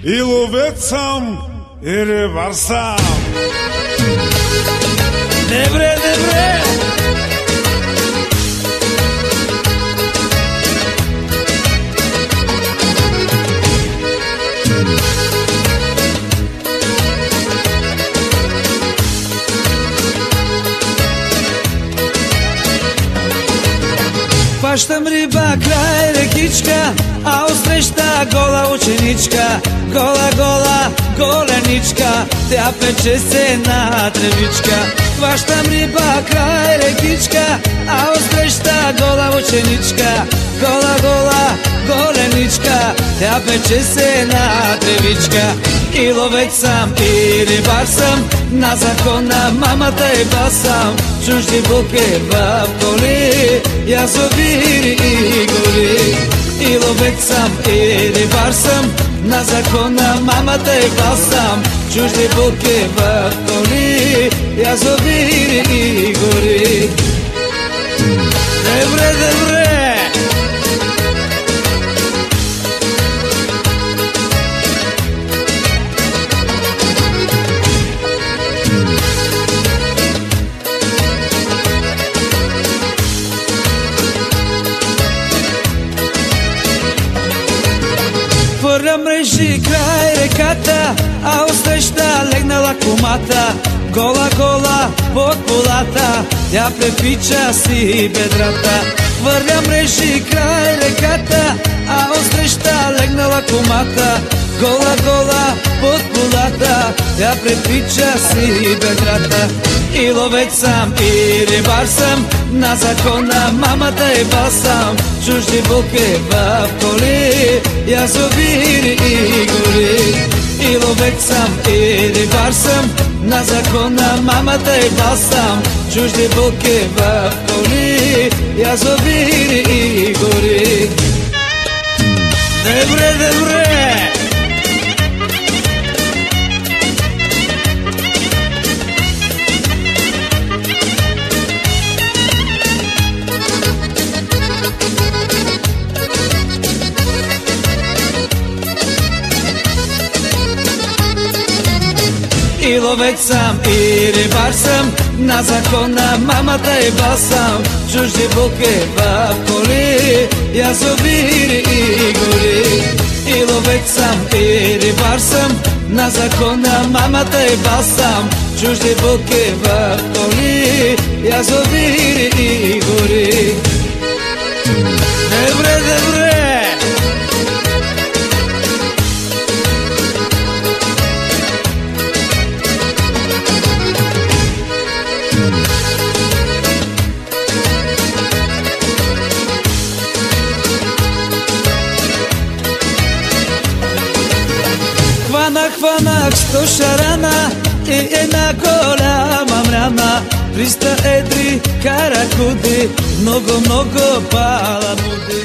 и ловец съм, и рибар съм. Добре, добре. Хващам риба край рекичка, а отсреща гола ученичка. Гола, гола, голеничка, тя пече се на тревичка. Хващам риба край рекичка, а отсреща гола ученичка. Гола, гола, голеничка, тя пече се на тревичка. И ловец съм, и рибар съм, на закона мамата и басам. Чужди булки в коли, язовири и гори. И ловец съм, и рибар съм, на закона мамата и басам. Чужди булки в коли, язовири и гори. Добре, добре. Хвърля мрежи край реката, а отсреща легнала кумата. Гола, гола под полата, тя препича си бедрата. Хвърля мрежи край реката, а отсреща легнала кумата. Гола, гола под полата, тя препича си бедрата. И ловец съм, и рибар съм, на закона мамата и басам. Чужди булки в коли, язовири и гори. И ловец съм, и рибар съм, на закона мамата и басам. Чужди булки в коли, язовири и гори. Добре, добре. И ловец съм, и рибар съм, на закона мамата и басам. Чужди булки в коли, язовири и гори. И ловец съм, и рибар съм, на закона мамата и басам. Чужди булки в коли, язовири и гори. Добре, добре. Хванах 100 шарана и една голяма мряна. 300 едри каракуди, много, много паламуди.